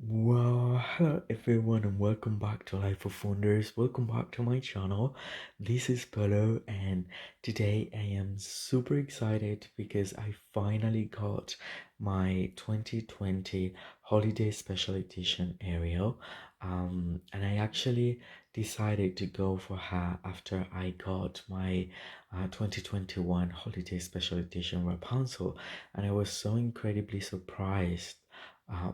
Well, hello everyone and welcome back to Life of Wonders. Welcome back to my channel. This is Polo and today I am super excited because I finally got my 2020 holiday special edition Ariel. And I actually decided to go for her after I got my 2021 holiday special edition Rapunzel, and I was so incredibly surprised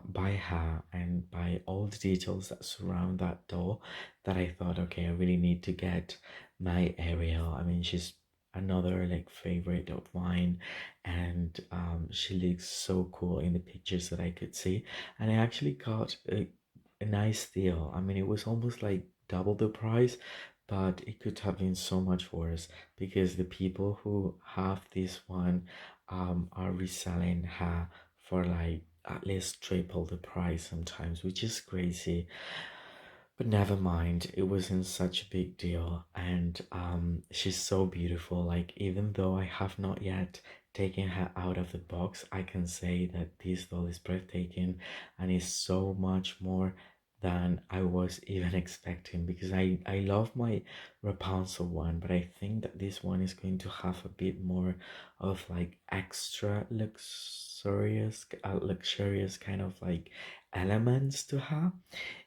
by her and by all the details that surround that doll that I thought, okay, I really need to get my Ariel. I mean, she's another like favorite of mine, and she looks so cool in the pictures that I could see. And I actually got a nice deal. I mean, it was almost like double the price, but it could have been so much worse because the people who have this one are reselling her for like at least triple the price sometimes, which is crazy. But never mind, it wasn't such a big deal. And she's so beautiful. Like, even though I have not yet taken her out of the box, I can say that this doll is breathtaking and is so much more than I was even expecting, because I love my Rapunzel one, but I think that this one is going to have a bit more of like extra luxurious kind of like elements to her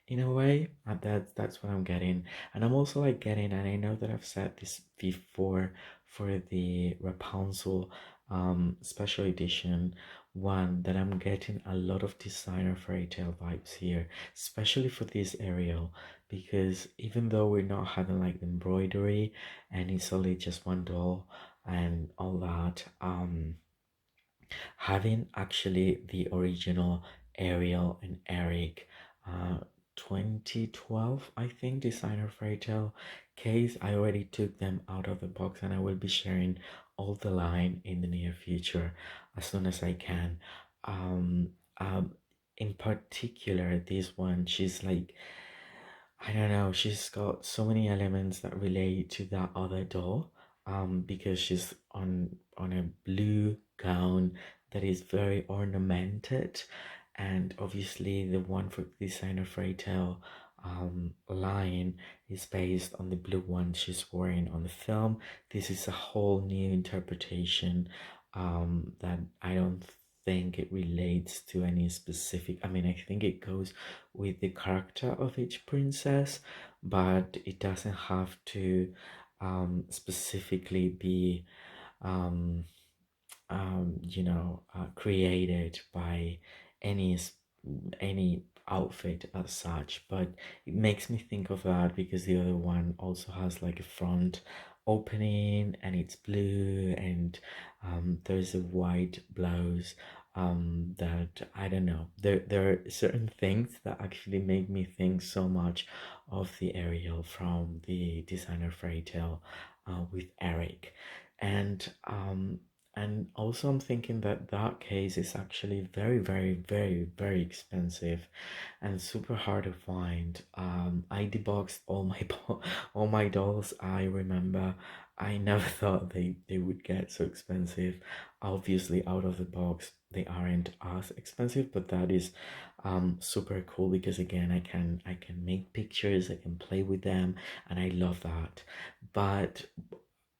in a way. And that's what I'm getting. And I'm also like getting, and I know that I've said this before, for the Rapunzel special edition one, that I'm getting a lot of designer fairy tale vibes here, especially for this Ariel, because even though we're not having like the embroidery and it's only just one doll and all that, having actually the original Ariel and Eric, uh 2012 I think, designer fairy tale case, I already took them out of the box, and I will be sharing all the line in the near future as soon as I can. um in particular, this one, she's like, I don't know, she's got so many elements that relate to that other doll, because she's on a blue gown that is very ornamented, and obviously the one for designer fairy tale line is based on the blue one she's wearing on the film. This is a whole new interpretation that I don't think it relates to any specific. I mean, I think it goes with the character of each princess, but it doesn't have to specifically be um, created by any any outfit as such. But it makes me think of that because the other one also has like a front opening and it's blue, and there's a white blouse, that I don't know, there are certain things that actually make me think so much of the Ariel from the designer fairy tale with Eric. And and also I'm thinking that that case is actually very, very, very, very expensive and super hard to find. I deboxed all my all my dolls. I remember I never thought they would get so expensive. Obviously, out of the box, they aren't as expensive, but that is super cool because again, I can make pictures, I can play with them, and I love that. But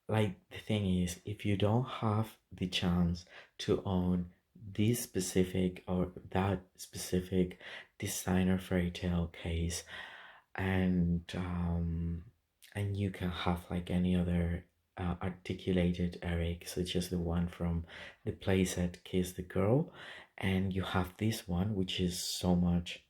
like, the thing is, if you don't have the chance to own this specific or that specific designer fairy tale case, and and you can have like any other articulated Eric, such as the one from the playset Kiss the Girl, and you have this one which is so much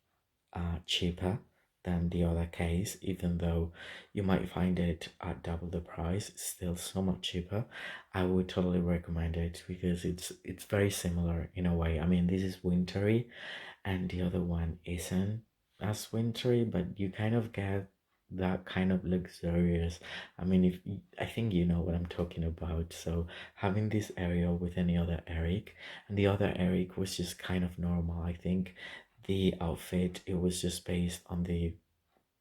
cheaper than the other case, even though you might find it at double the price, it's still so much cheaper. I would totally recommend it because it's very similar in a way. I mean, this is wintry and the other one isn't as wintry, but you kind of get that kind of luxurious. I mean, if I think you know what I'm talking about. So having this Ariel with any other Eric, and the other Eric was just kind of normal. I think the outfit, it was just based on the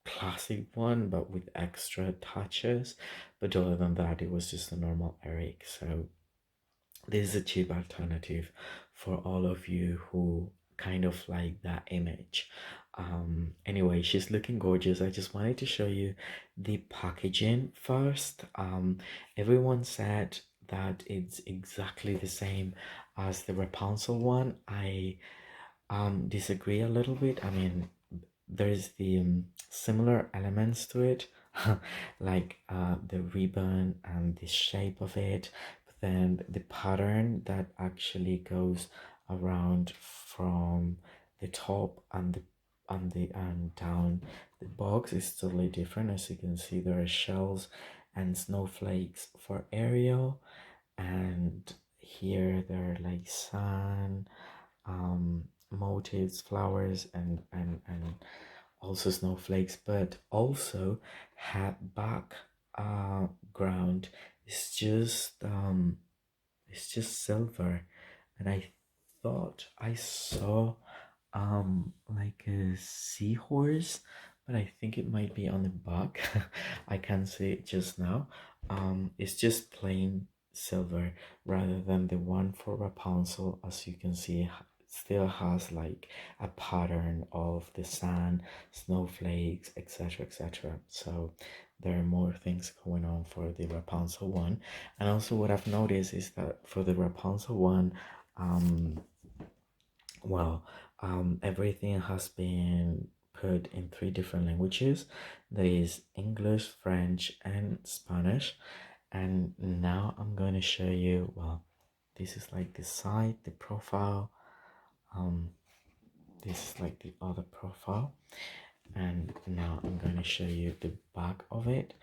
classic one but with extra touches, but other than that it was just a normal Eric. So this is a cheap alternative for all of you who kind of like that image. Anyway, she's looking gorgeous. I just wanted to show you the packaging first. Everyone said that it's exactly the same as the Rapunzel one. I disagree a little bit. I mean, there's the similar elements to it, like the ribbon and the shape of it, but then the pattern that actually goes around from the top and down the box is totally different. As you can see, there are shells and snowflakes for Ariel, and here there are like sun, motifs, flowers, and also snowflakes, but also background is just silver, and I thought I saw like a seahorse, but I think it might be on the back. I can't see it just now. It's just plain silver rather than the one for Rapunzel. As you can see, still has like a pattern of the sun, snowflakes, etc., etc. So there are more things going on for the Rapunzel one. And also what I've noticed is that for the Rapunzel one, well, everything has been put in 3 different languages. There is English, French, and Spanish. And now I'm going to show you, well, this is like the side, the profile. This is like the other profile. And now I'm going to show you the back of it.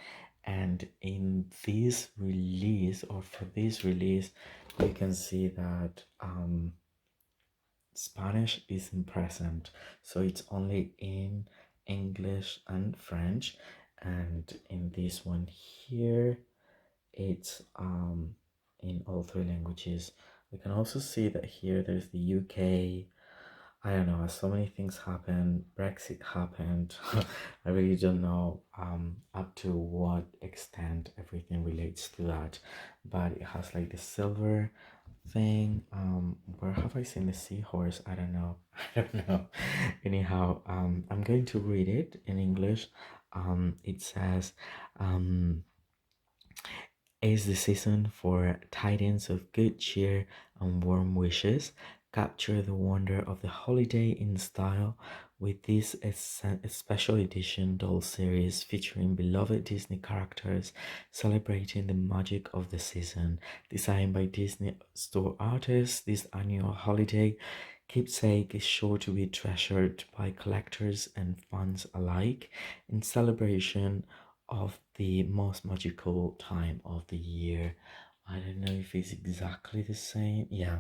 And in this release, or for this release, you can see that Spanish isn't present, so it's only in English and French, and in this one here it's in all 3 languages. We can also see that here there's the UK. I don't know, so many things happened. Brexit happened. I really don't know up to what extent everything relates to that, but it has like the silver thing. Where have I seen the seahorse? I don't know. I don't know. Anyhow, I'm going to read it in English. It says, is the season for tidings of good cheer and warm wishes. Capture the wonder of the holiday in style with this special edition doll series featuring beloved Disney characters celebrating the magic of the season. Designed by Disney store artists, this annual holiday keepsake is sure to be treasured by collectors and fans alike in celebration of the most magical time of the year. I don't know if it's exactly the same. Yeah,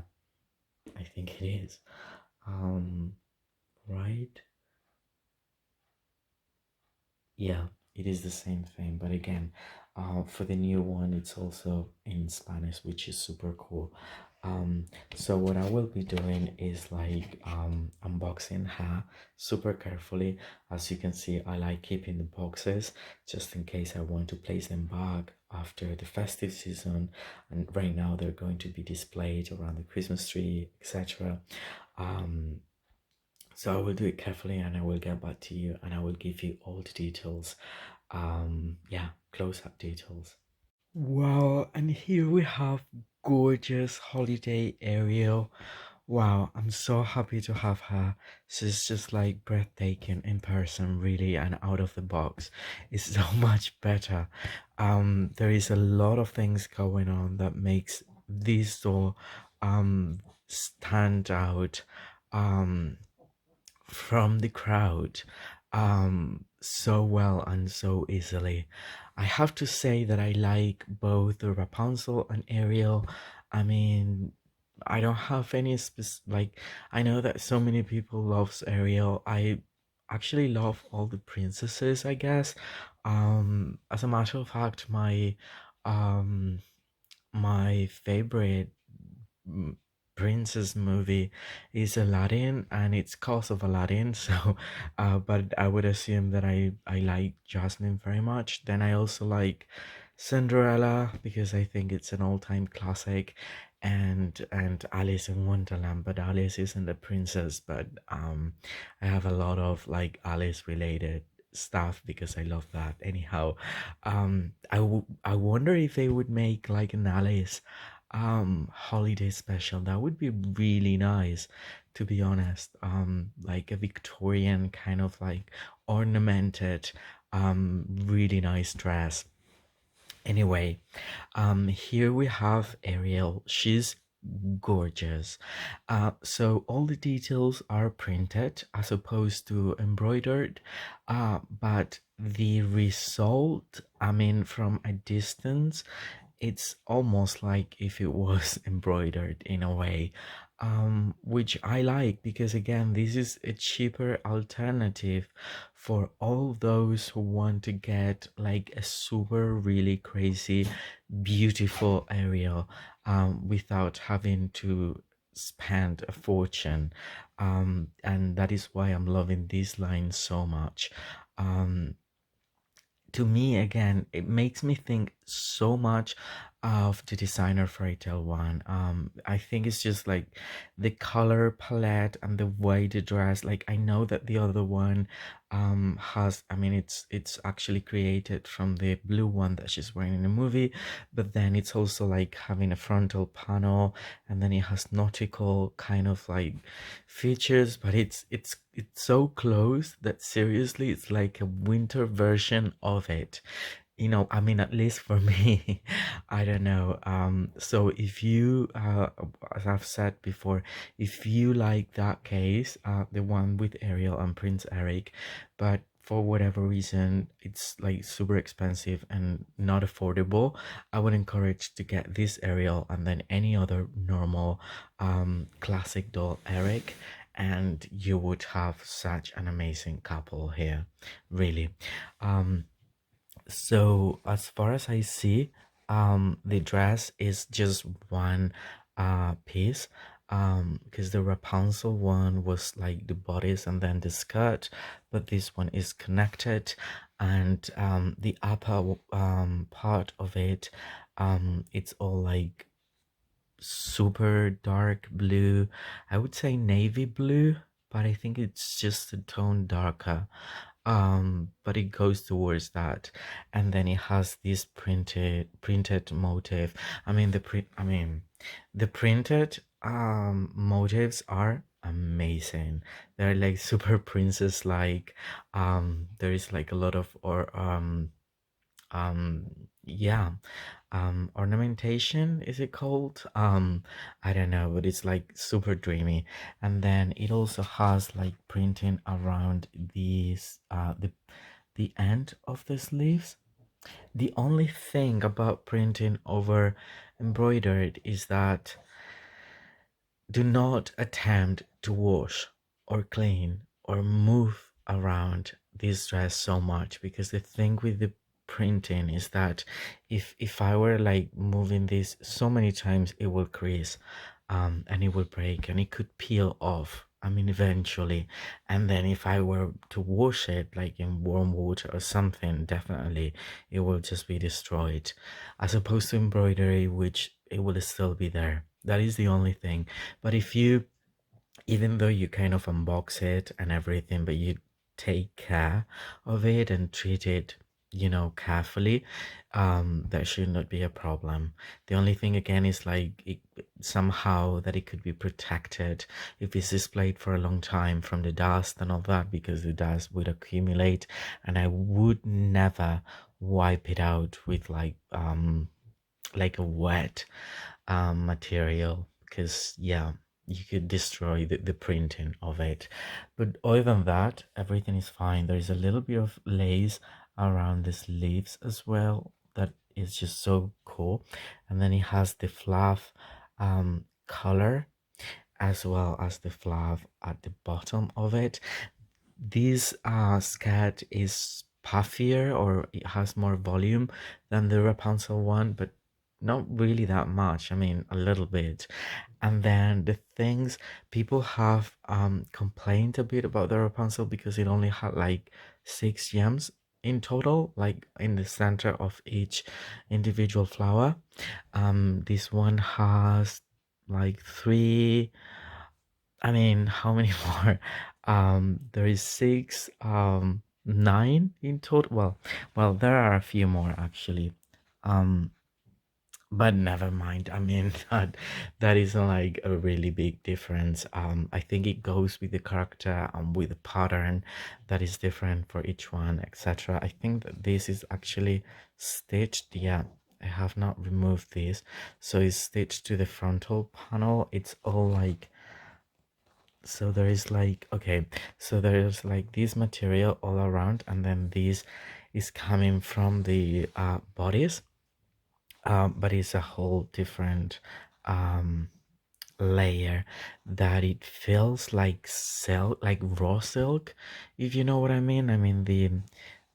I think it is. Right? Yeah, it is the same thing. But again, for the new one, it's also in Spanish, which is super cool. So what I will be doing is like unboxing her super carefully. As you can see, I like keeping the boxes just in case I want to place them back after the festive season, and right now they're going to be displayed around the Christmas tree, etc. So I will do it carefully and I will get back to you and I will give you all the details. Yeah, close-up details. Wow, and here we have gorgeous holiday Ariel. Wow, I'm so happy to have her. She's just like breathtaking in person, really, and out of the box. It's so much better. There is a lot of things going on that makes this store stand out from the crowd so well and so easily. I have to say that I like both the Rapunzel and Ariel. I mean, I don't have any like, I know that so many people loves Ariel. I actually love all the princesses, I guess. As a matter of fact, um my favorite mm, princess movie is Aladdin, and it's cause of Aladdin. So but I would assume that I like Jasmine very much. Then I also like Cinderella because I think it's an all-time classic, and Alice in Wonderland, but Alice isn't a princess. But I have a lot of like Alice related stuff because I love that. Anyhow, I wonder if they would make like an Alice holiday special. That would be really nice, to be honest. Like a Victorian kind of like ornamented really nice dress. Anyway, here we have Ariel. She's gorgeous. So all the details are printed as opposed to embroidered, but the result, I mean, from a distance, it's almost like if it was embroidered in a way, which I like because again, this is a cheaper alternative for all those who want to get like a super really crazy beautiful Ariel without having to spend a fortune, and that is why I'm loving this line so much. um to me again, it makes me think so much of the designer fairy tale one. I think it's just like the color palette and the way the dress, like I know that the other one has, I mean, it's actually created from the blue one that she's wearing in the movie, but then it's also like having a frontal panel, and then it has nautical kind of like features, but it's so close that seriously it's like a winter version of it. I mean, at least for me. I don't know. So if you as I've said before, if you like that case, the one with Ariel and Prince Eric, but for whatever reason it's like super expensive and not affordable, I would encourage to get this Ariel and then any other normal classic doll Eric, and you would have such an amazing couple here, really. um so as far as I see, the dress is just one piece. Because the Rapunzel one was like the bodice and then the skirt, but this one is connected, and the upper part of it, it's all like super dark blue. I would say navy blue, but I think it's just a tone darker. But it goes towards that, and then it has this printed motif. I mean the printed motifs are amazing. They're like super princess like. There is like a lot of or um yeah, ornamentation, is it called? I don't know, but it's like super dreamy. And then it also has like printing around these the end of the sleeves. The only thing about printing over embroidered is that do not attempt to wash or clean or move around this dress so much, because the thing with the printing is that if I were like moving this so many times, it will crease, and it will break and it could peel off, I mean, eventually. And then if I were to wash it like in warm water or something, definitely it will just be destroyed, as opposed to embroidery, which it will still be there. That is the only thing. But if you, even though you kind of unbox it and everything, but you take care of it and treat it, carefully, that should not be a problem. The only thing again is like somehow that it could be protected if it's displayed for a long time from the dust and all that, because the dust would accumulate, and I would never wipe it out with like a wet material, because yeah, you could destroy the printing of it. But other than that, everything is fine. There is a little bit of lace around the sleeves as well that is just so cool, and then it has the fluff color as well as the fluff at the bottom of it. This skirt is puffier, or it has more volume than the Rapunzel one, but not really that much. I mean, a little bit. And then the things, people have complained a bit about the Rapunzel because it only had like 6 gems in total, like in the center of each individual flower. This one has like three. I mean, how many more? There is six, nine in total. Well, there are a few more actually. Um, but never mind. I mean, that isn't like a really big difference. I think it goes with the character and with the pattern that is different for each one, etc. I think that this is actually stitched. Yeah, I have not removed this, so it's stitched to the frontal panel. It's all like, so there is like, okay, so there's like this material all around, and then this is coming from the bodice, but it's a whole different um layer that it feels like silk, like raw silk, if you know what I mean. I mean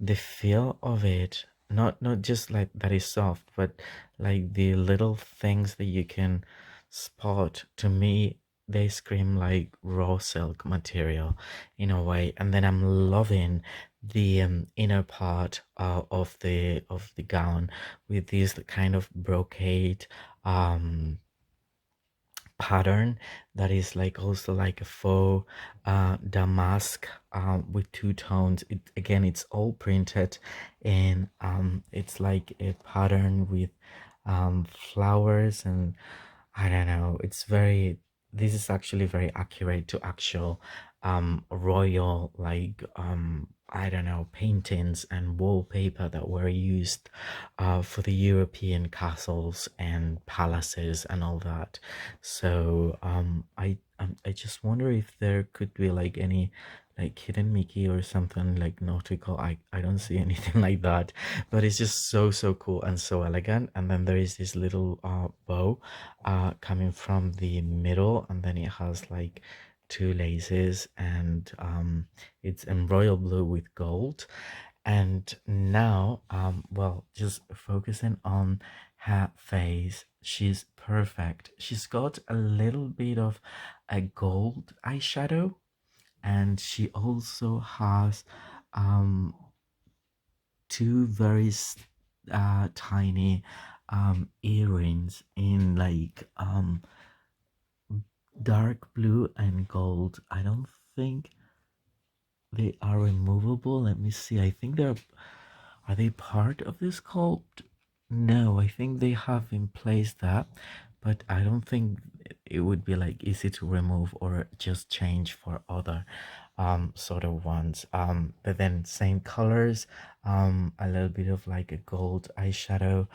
the feel of it, not just like that is soft, but like the little things that you can spot, to me they scream like raw silk material in a way. And then I'm loving the inner part of the gown with this kind of brocade pattern that is like also like a faux damask with two tones. It again, it's all printed, and it's like a pattern with flowers, and I don't know, it's very, this is actually very accurate to actual royal, like I don't know, paintings and wallpaper that were used for the European castles and palaces and all that. So I just wonder if there could be like any like hidden Mickey or something like nautical. I don't see anything like that, but it's just so cool and so elegant. And then there is this little bow coming from the middle, and then it has like two laces, and it's in royal blue with gold. And now well, just focusing on her face, she's perfect. She's got a little bit of a gold eyeshadow, and she also has um two very tiny earrings in like dark blue and gold. I don't think they are removable. Let me see. I think they're, are they part of this sculpt? No, I think they have in place that, but I don't think it would be like easy to remove or just change for other sort of ones. But then same colors, a little bit of like a gold eyeshadow,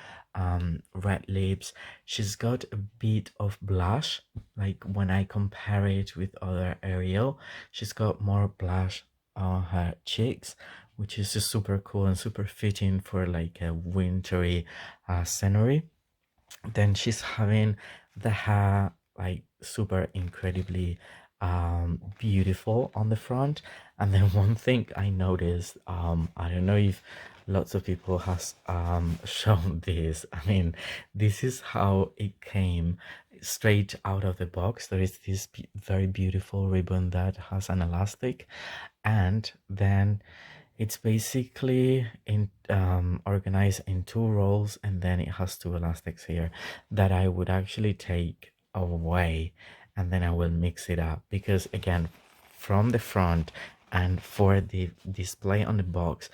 red lips. She's got a bit of blush, like when I compare it with other Ariel, she's got more blush on her cheeks, which is just super cool and super fitting for like a wintry scenery. Then she's having the hair like super incredibly beautiful on the front. And then one thing I noticed, I don't know if lots of people has shown this. I mean, this is how it came straight out of the box. There is this very beautiful ribbon that has an elastic, and then it's basically in organized in two rolls, and then it has two elastics here that I would actually take away, and then I will mix it up, because again, from the front and for the display on the box,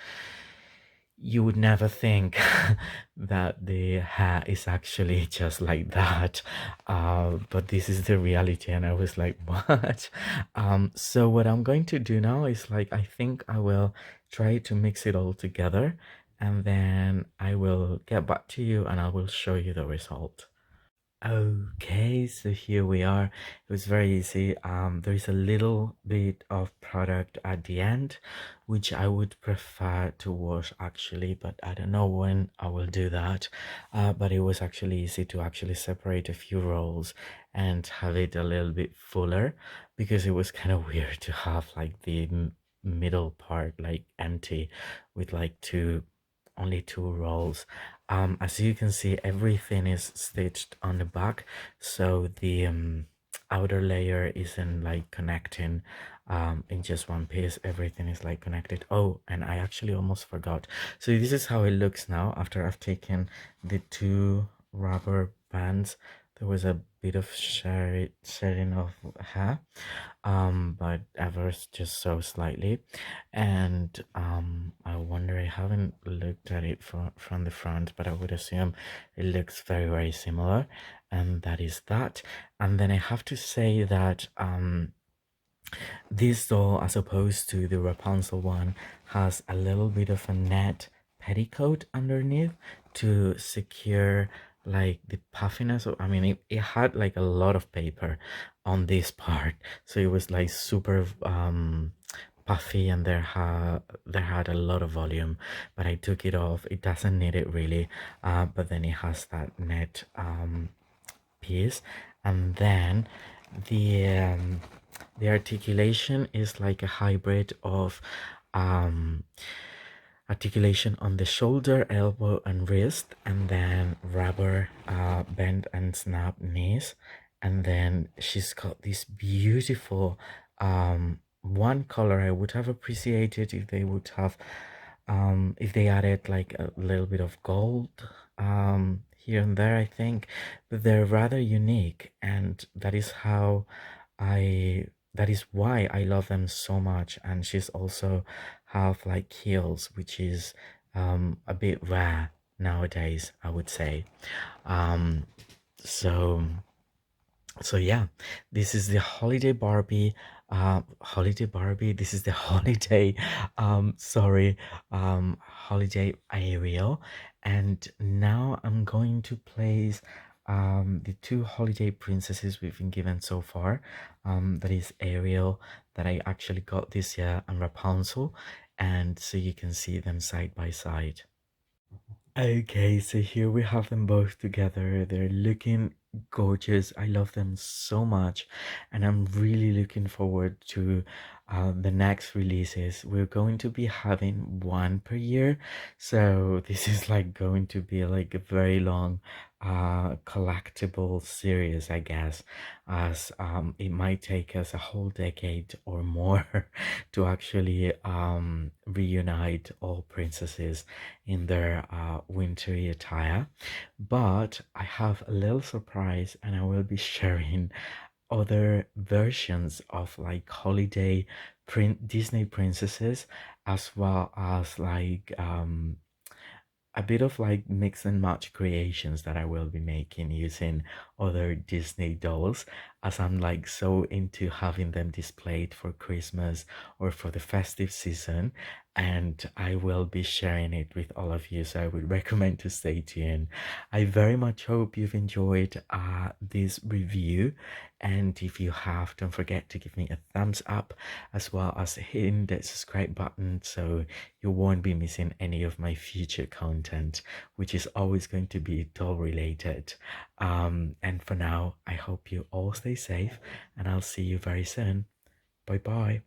you would never think that the hair is actually just like that, but this is the reality, and I was like, what? So what I'm going to do now is like, I think I will try to mix it all together, and then I will get back to you and I will show you the result. Okay, so here we are. It was very easy. There is a little bit of product at the end, which I would prefer to wash actually, but I don't know when I will do that. But it was actually easy to actually separate a few rolls and have it a little bit fuller, because it was kind of weird to have like the middle part like empty with like only two rolls. As you can see, everything is stitched on the back, so the outer layer isn't like connecting in just one piece. Everything is like connected. Oh, and I actually almost forgot. So this is how it looks now after I've taken the two rubber bands. There was a bit of shedding of hair, but ever just so slightly. And I wonder, I haven't looked at it from the front, but I would assume it looks very similar, and that is that. And then I have to say that this doll, as opposed to the Rapunzel one, has a little bit of a net petticoat underneath to secure like the puffiness. I mean, it had like a lot of paper on this part, so it was like super puffy, and there had a lot of volume. But I took it off. It doesn't need it really, but then it has that net piece, and then the um, the articulation is like a hybrid of um, articulation on the shoulder, elbow, and wrist, and then rubber bend and snap knees. And then she's got this beautiful one color. I would have appreciated if they would have if they added like a little bit of gold here and there, I think. But they're rather unique, and that is how I that is why I love them so much. And she's also have like heels, which is a bit rare nowadays, I would say. Um, so so yeah, this is the holiday Barbie. Holiday Barbie. This is the holiday. Sorry. Holiday Ariel, and now I'm going to place the two holiday princesses we've been given so far. That is Ariel, that I actually got this year, and Rapunzel, and so you can see them side by side. Okay, so here we have them both together. They're looking gorgeous. I love them so much, and I'm really looking forward to the next releases. We're going to be having one per year, so this is like going to be like a very long collectible series, I guess, as it might take us a whole decade or more to actually reunite all princesses in their wintry attire. But I have a little surprise, and I will be sharing other versions of like holiday Disney princesses, as well as like a bit of like mix and match creations that I will be making using other Disney dolls, as I'm like so into having them displayed for Christmas or for the festive season. And I will be sharing it with all of you, so I would recommend to stay tuned. I very much hope you've enjoyed this review, and if you have, don't forget to give me a thumbs up, as well as hitting the subscribe button, so you won't be missing any of my future content, which is always going to be doll related. And for now, I hope you all stay safe, and I'll see you very soon. Bye bye.